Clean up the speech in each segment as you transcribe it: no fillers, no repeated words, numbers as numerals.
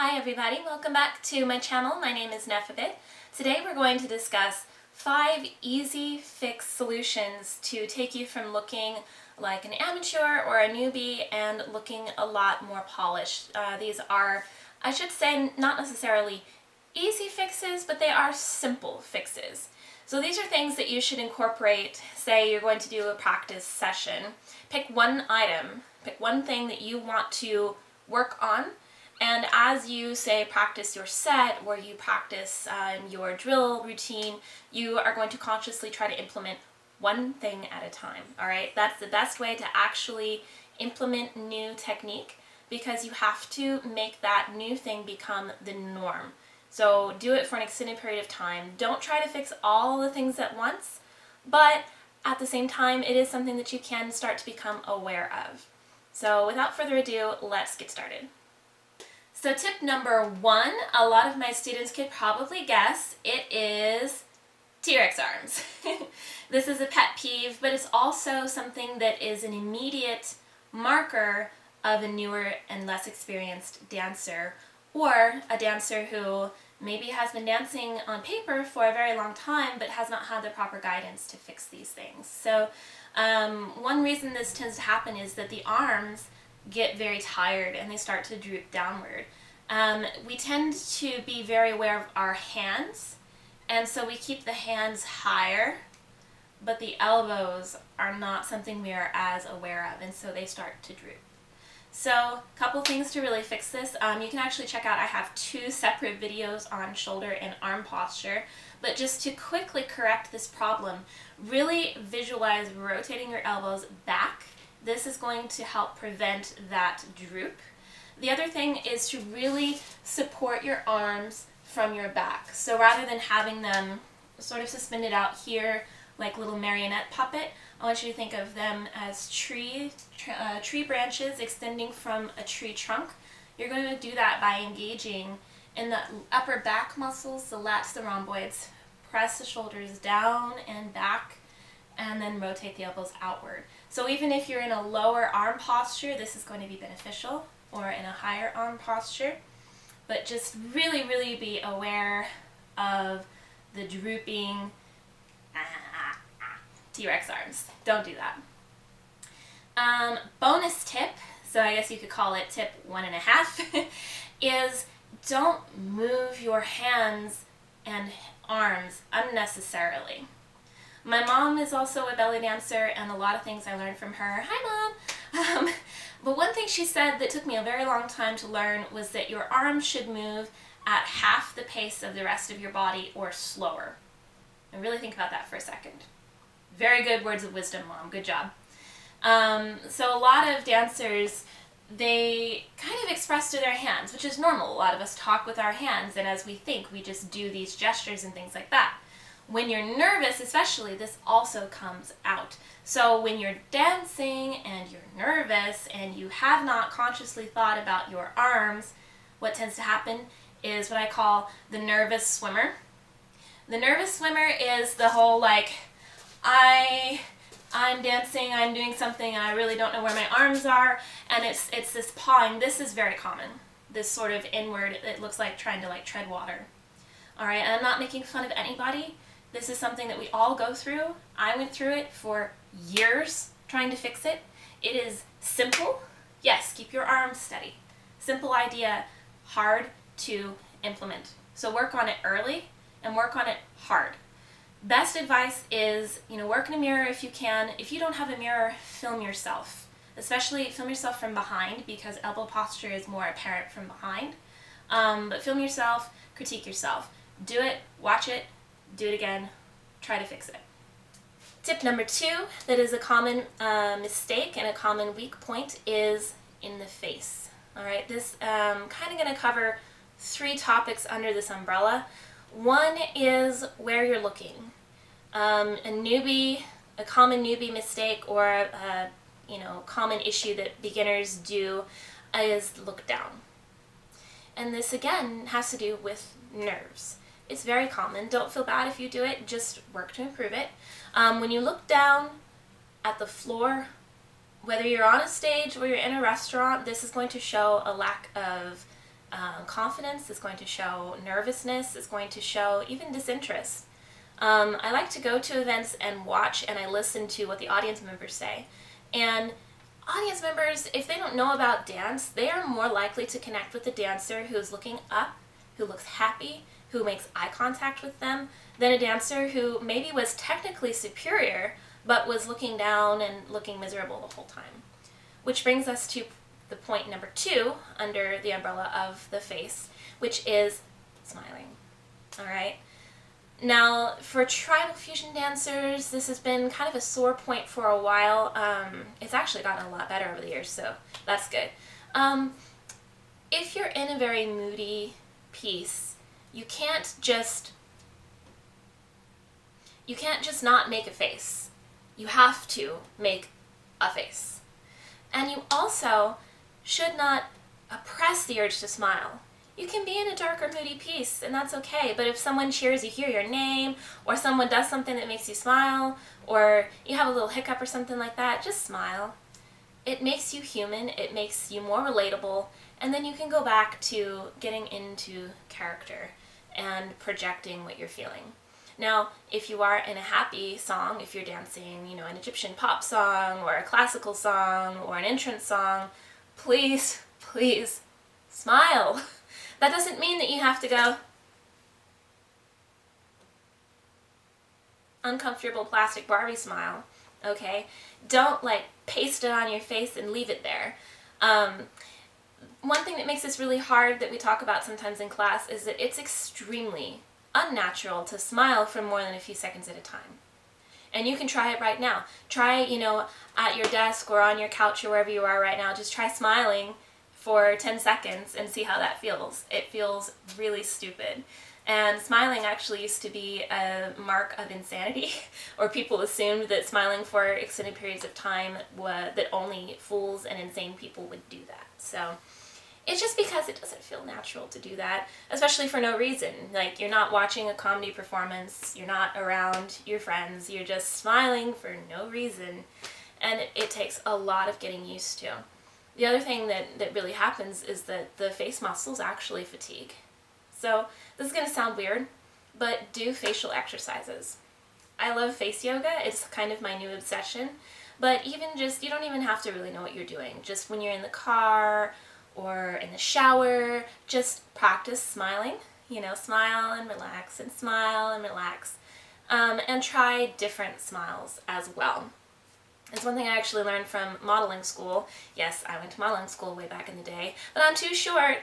Hi everybody, welcome back to my channel. My name is Nefabit. Today we're going to discuss 5 easy fix solutions to take you from looking like an amateur or a newbie and looking a lot more polished. These are, I should say, not necessarily easy fixes, but they are simple fixes. So these are things that you should incorporate. Say you're going to do a practice session. Pick one item, pick one thing that you want to work on. And as you, say, practice your set or you practice your drill routine, you are going to consciously try to implement one thing at a time, all right? That's the best way to actually implement new technique because you have to make that new thing become the norm. So do it for an extended period of time. Don't try to fix all the things at once, but at the same time, it is something that you can start to become aware of. So without further ado, let's get started. So tip number 1, a lot of my students could probably guess, it is TRex arms. This is a pet peeve, but it's also something that is an immediate marker of a newer and less experienced dancer, or a dancer who maybe has been dancing on paper for a very long time but has not had the proper guidance to fix these things. So one reason this tends to happen is that the arms get very tired and they start to droop downward. We tend to be very aware of our hands, and so we keep the hands higher, but the elbows are not something we are as aware of, and so they start to droop. So a couple things to really fix this. You can actually check out, I have 2 separate videos on shoulder and arm posture, but just to quickly correct this problem, really visualize rotating your elbows back. This is going to help prevent that droop. The other thing is to really support your arms from your back. So rather than having them sort of suspended out here like little marionette puppet, I want you to think of them as tree branches extending from a tree trunk. You're going to do that by engaging in the upper back muscles, the lats, the rhomboids. Press the shoulders down and back, and then rotate the elbows outward. So even if you're in a lower arm posture, this is going to be beneficial, or in a higher arm posture. But just really, really be aware of the drooping TRex arms. Don't do that. Bonus tip, so I guess you could call it tip 1.5, is don't move your hands and arms unnecessarily. My mom is also a belly dancer, and a lot of things I learned from her. Hi, Mom! But one thing she said that took me a very long time to learn was that your arms should move at half the pace of the rest of your body or slower. And really think about that for a second. Very good words of wisdom, Mom. Good job. So a lot of dancers, they kind of express through their hands, which is normal. A lot of us talk with our hands, and as we think, we just do these gestures and things like that. When you're nervous, especially, this also comes out. So when you're dancing and you're nervous and you have not consciously thought about your arms, what tends to happen is what I call the nervous swimmer. The nervous swimmer is the whole like, I'm dancing, I'm doing something, and I really don't know where my arms are, and it's this pawing. This is very common. This sort of inward, it looks like trying to like tread water. All right, and I'm not making fun of anybody. This is something that we all go through. I went through it for years trying to fix it. It is simple. Yes, keep your arms steady. Simple idea, hard to implement. So work on it early and work on it hard. Best advice is, work in a mirror if you can. If you don't have a mirror, film yourself. Especially film yourself from behind because elbow posture is more apparent from behind. But film yourself, critique yourself. Do it, watch it, do it again, try to fix it. Tip number 2, that is a common mistake and a common weak point, is in the face. All right, this kind of going to cover 3 topics under this umbrella. One is where you're looking. A common newbie mistake or a common issue that beginners do is look down. And this again has to do with nerves. It's very common. Don't feel bad if you do it. Just work to improve it. When you look down at the floor, whether you're on a stage or you're in a restaurant, this is going to show a lack of confidence, it's going to show nervousness, it's going to show even disinterest. I like to go to events and watch, and I listen to what the audience members say. And audience members, if they don't know about dance, they are more likely to connect with the dancer who's looking up, who looks happy, who makes eye contact with them, than a dancer who maybe was technically superior, but was looking down and looking miserable the whole time. Which brings us to the point number 2 under the umbrella of the face, which is smiling. All right. Now, for tribal fusion dancers, this has been kind of a sore point for a while. It's actually gotten a lot better over the years, so that's good. If you're in a very moody piece, you can't just not make a face. You have to make a face. And you also should not oppress the urge to smile. You can be in a dark or moody piece, and that's okay, but if someone cheers, you hear your name, or someone does something that makes you smile, or you have a little hiccup or something like that, just smile. It makes you human, it makes you more relatable, and then you can go back to getting into character and projecting what you're feeling. Now, if you are in a happy song, if you're dancing, an Egyptian pop song, or a classical song, or an entrance song, please, please smile. That doesn't mean that you have to go uncomfortable plastic Barbie smile, okay? Don't paste it on your face and leave it there. One thing that makes this really hard that we talk about sometimes in class is that it's extremely unnatural to smile for more than a few seconds at a time. And you can try it right now. Try, at your desk or on your couch or wherever you are right now, just try smiling for 10 seconds and see how that feels. It feels really stupid. And smiling actually used to be a mark of insanity, or people assumed that smiling for extended periods of time that only fools and insane people would do that. So it's just because it doesn't feel natural to do that, especially for no reason. You're not watching a comedy performance, you're not around your friends, you're just smiling for no reason. And it takes a lot of getting used to. The other thing that really happens is that the face muscles actually fatigue. So this is going to sound weird, but do facial exercises. I love face yoga. It's kind of my new obsession. But you don't even have to really know what you're doing. Just when you're in the car or in the shower, just practice smiling. Smile and relax and smile and relax. And try different smiles as well. It's one thing I actually learned from modeling school. Yes, I went to modeling school way back in the day, but I'm too short.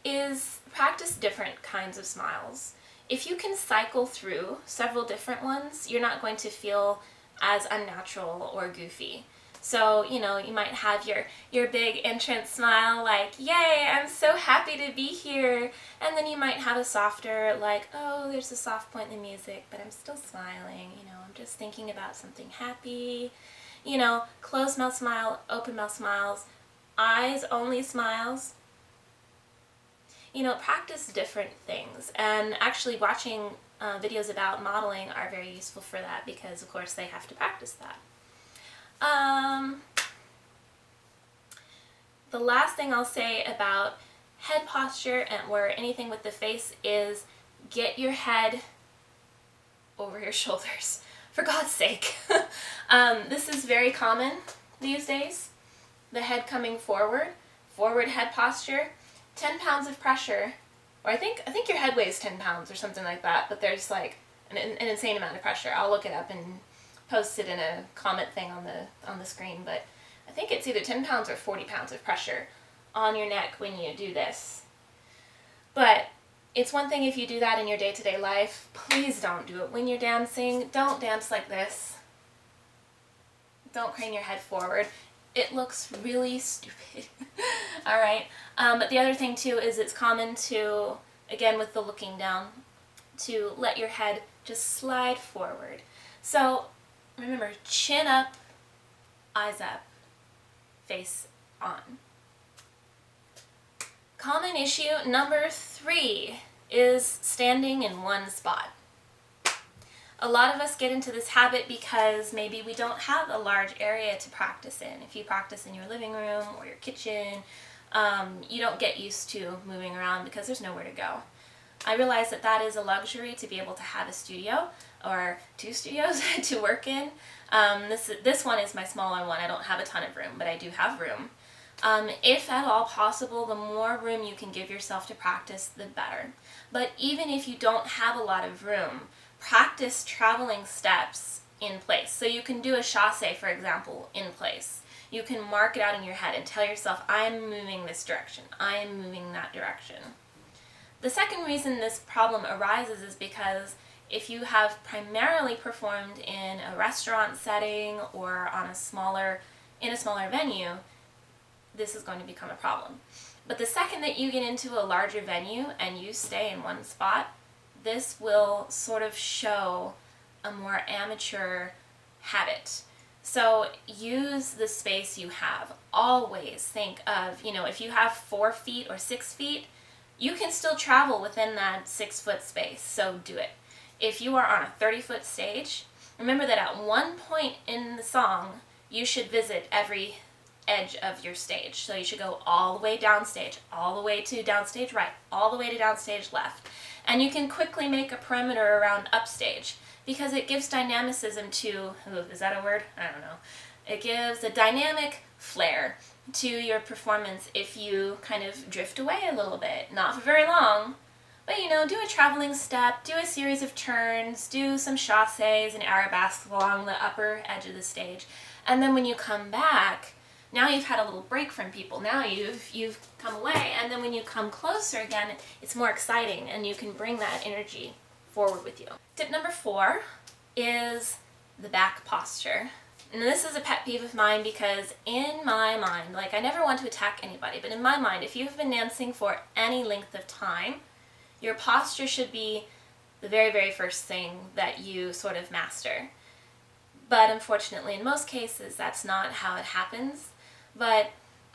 Is practice different kinds of smiles. If you can cycle through several different ones, you're not going to feel as unnatural or goofy. So, you might have your big entrance smile yay, I'm so happy to be here. And then you might have a softer oh, there's a soft point in the music, but I'm still smiling. I'm just thinking about something happy. Closed mouth smile, open mouth smiles, eyes only smiles. Practice different things. And actually watching videos about modeling are very useful for that because, of course, they have to practice that. The last thing I'll say about head posture or anything with the face is get your head over your shoulders. For God's sake. This is very common these days. The head coming forward head posture, 10 pounds of pressure, or I think your head weighs 10 pounds or something like that, but there's an insane amount of pressure. I'll look it up and post it in a comment thing on the screen, but I think it's either 10 pounds or 40 pounds of pressure on your neck when you do this. But it's one thing if you do that in your day-to-day life. Please don't do it when you're dancing. Don't dance like this. Don't crane your head forward. It looks really stupid. All right. But the other thing too is it's common to, again with the looking down, to let your head just slide forward. So remember, chin up, eyes up, face on. Common issue number 3 is standing in one spot. A lot of us get into this habit because maybe we don't have a large area to practice in. If you practice in your living room or your kitchen, you don't get used to moving around because there's nowhere to go. I realize that that is a luxury to be able to have a studio or 2 studios to work in. This one is my smaller one. I don't have a ton of room, but I do have room. If at all possible, the more room you can give yourself to practice, the better. But even if you don't have a lot of room, practice traveling steps in place. So you can do a chassé, for example, in place. You can mark it out in your head and tell yourself, I am moving this direction, I am moving that direction. The second reason this problem arises is because if you have primarily performed in a restaurant setting or in a smaller venue, this is going to become a problem. But the second that you get into a larger venue and you stay in one spot, this will sort of show a more amateur habit. So use the space you have. Always think of, if you have 4 feet or 6 feet, you can still travel within that 6-foot space, so do it. If you are on a 30-foot stage, remember that at one point in the song, you should visit every edge of your stage. So you should go all the way downstage, all the way to downstage right, all the way to downstage left. And you can quickly make a perimeter around upstage because it gives dynamicism to, is that a word? I don't know. It gives a dynamic flair to your performance if you kind of drift away a little bit. Not for very long, but do a traveling step, do a series of turns, do some chassés and arabesques along the upper edge of the stage. And then when you come back, now you've had a little break from people. Now you've come away, and then when you come closer again, it's more exciting and you can bring that energy forward with you. Tip number 4 is the back posture. And this is a pet peeve of mine because in my mind, I never want to attack anybody, but in my mind, if you've been dancing for any length of time, your posture should be the very, very first thing that you sort of master. But unfortunately, in most cases, that's not how it happens. But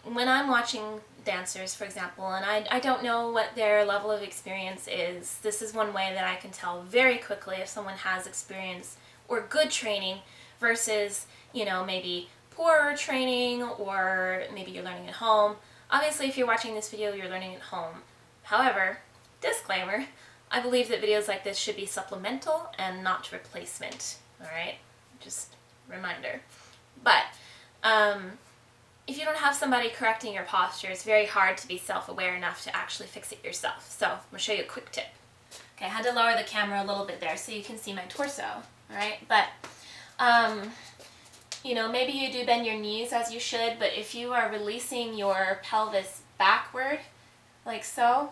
when I'm watching dancers, for example, and I don't know what their level of experience is, this is one way that I can tell very quickly if someone has experience or good training versus, maybe poorer training, or maybe you're learning at home. Obviously, if you're watching this video, you're learning at home. However, disclaimer, I believe that videos like this should be supplemental and not replacement, alright? Just reminder. But, if you don't have somebody correcting your posture, it's very hard to be self-aware enough to actually fix it yourself. So, I'm going to show you a quick tip. Okay, I had to lower the camera a little bit there so you can see my torso, alright? But, maybe you do bend your knees as you should, but if you are releasing your pelvis backward, like so,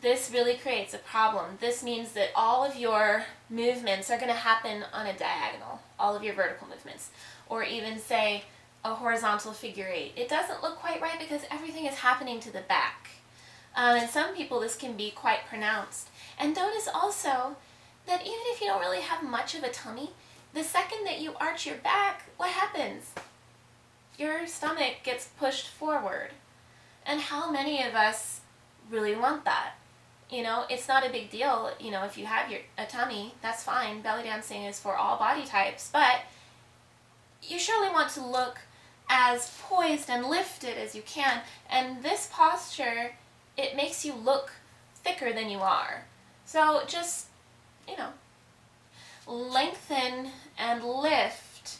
this really creates a problem. This means that all of your movements are going to happen on a diagonal, all of your vertical movements, or even say a horizontal figure 8. It doesn't look quite right because everything is happening to the back. And some people this can be quite pronounced. And notice also that even if you don't really have much of a tummy, the second that you arch your back, what happens? Your stomach gets pushed forward. And how many of us really want that? It's not a big deal, if you have a tummy, that's fine. Belly dancing is for all body types, but you surely want to look as poised and lifted as you can. And this posture, it makes you look thicker than you are. So just, lengthen and lift.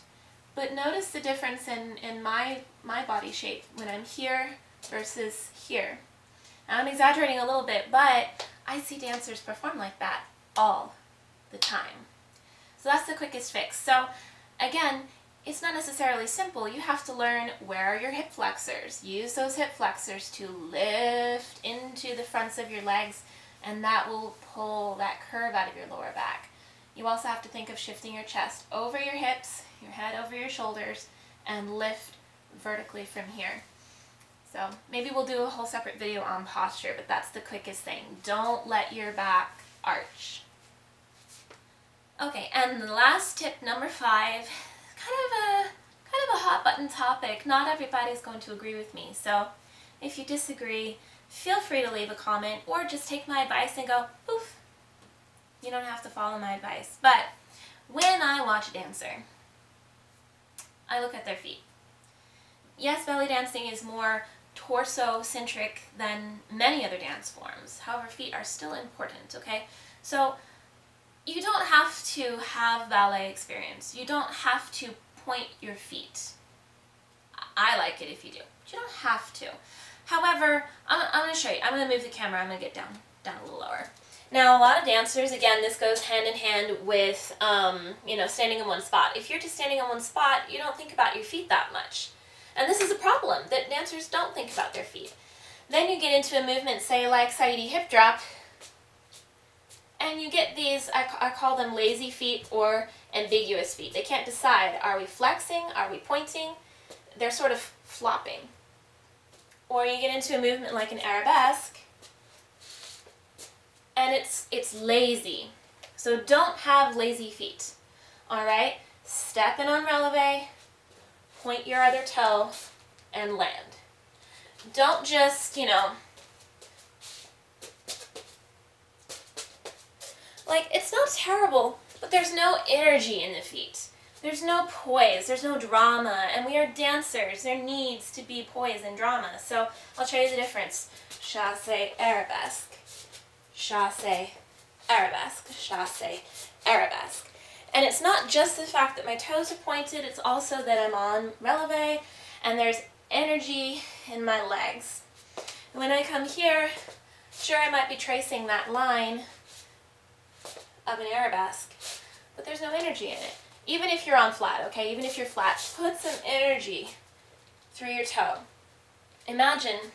But notice the difference in my body shape when I'm here versus here. Now, I'm exaggerating a little bit, but I see dancers perform like that all the time. So that's the quickest fix. So again, it's not necessarily simple. You have to learn where are your hip flexors. Use those hip flexors to lift into the fronts of your legs, and that will pull that curve out of your lower back. You also have to think of shifting your chest over your hips, your head over your shoulders, and lift vertically from here. So maybe we'll do a whole separate video on posture, but that's the quickest thing. Don't let your back arch. Okay, and the last tip, number 5, kind of a hot button topic. Not everybody's going to agree with me, so if you disagree, feel free to leave a comment or just take my advice and go poof. You don't have to follow my advice. But when I watch a dancer, I look at their feet. Yes, belly dancing is more torso-centric than many other dance forms. However, feet are still important, okay? So you don't have to have ballet experience. You don't have to point your feet. I like it if you do, but you don't have to. However, I'm going to show you. I'm going to move the camera. I'm going to get down a little lower. Now, a lot of dancers, again, this goes hand in hand with, standing in one spot. If you're just standing in one spot, you don't think about your feet that much. And this is a problem, that dancers don't think about their feet. Then you get into a movement, say, like Saidi hip drop, and you get these, I call them lazy feet or ambiguous feet. They can't decide, are we flexing, are we pointing? They're sort of flopping. Or you get into a movement like an arabesque, and it's lazy. So don't have lazy feet, all right? Step in on releve, point your other toe, and land. Don't just, like, it's not terrible, but there's no energy in the feet. There's no poise, there's no drama, and we are dancers. There needs to be poise and drama. So I'll show you the difference. Chasse, arabesque. Chasse, arabesque. Chasse, arabesque. And it's not just the fact that my toes are pointed, it's also that I'm on releve, and there's energy in my legs. And when I come here, sure, I might be tracing that line of an arabesque, but there's no energy in it. Even if you're on flat, okay? Even if you're flat, put some energy through your toe. Imagine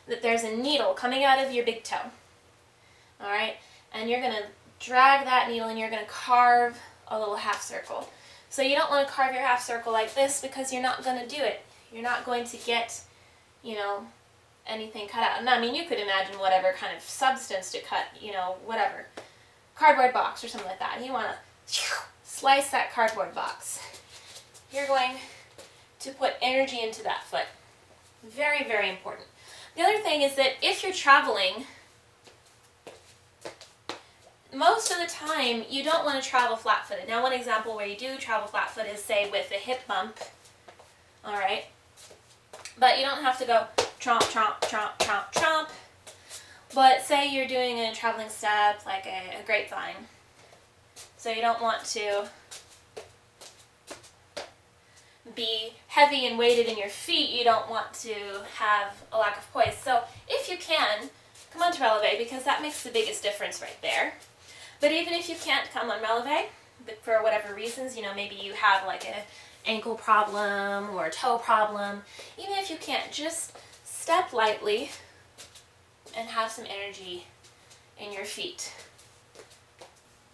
that there's a needle coming out of your big toe, all right? And you're going to drag that needle and you're going to carve a little half circle. So you don't want to carve your half circle like this because you're not going to do it. You're not going to get, anything cut out. And I mean, you could imagine whatever kind of substance to cut, whatever. Cardboard box or something like that. You want to slice that cardboard box. You're going to put energy into that foot. Very, very important. The other thing is that if you're traveling, most of the time you don't want to travel flat-footed. Now, one example where you do travel flat-footed is, say, with a hip bump. All right? But you don't have to go tromp, tromp, tromp, tromp, tromp. But say you're doing a traveling step like a grapevine. So you don't want to be heavy and weighted in your feet. You don't want to have a lack of poise. So if you can, come on to releve, because that makes the biggest difference right there. But even if you can't come on releve, for whatever reasons, maybe you have like a ankle problem or a toe problem, even if you can't, just step lightly and have some energy in your feet.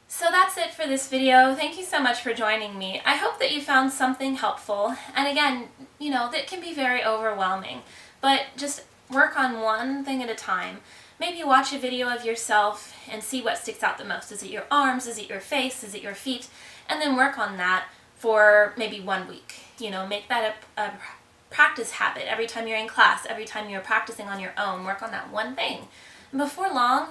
So that's it for this video. Thank you so much for joining me. I hope that you found something helpful. And again, that can be very overwhelming, but just work on one thing at a time. Maybe watch a video of yourself and see what sticks out the most. Is it your arms? Is it your face? Is it your feet? And then work on that for maybe 1 week. Make that a practice habit. Every time you're in class, every time you're practicing on your own, work on that one thing. And before long,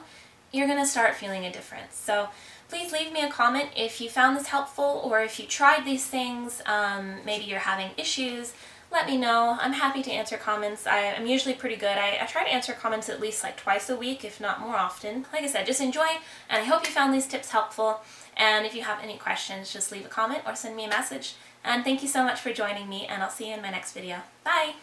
you're going to start feeling a difference. So please leave me a comment if you found this helpful, or if you tried these things, maybe you're having issues. Let me know. I'm happy to answer comments. I'm usually pretty good. I try to answer comments at least like twice a week, if not more often. Like I said, just enjoy, and I hope you found these tips helpful. And if you have any questions, just leave a comment or send me a message. And thank you so much for joining me, and I'll see you in my next video. Bye!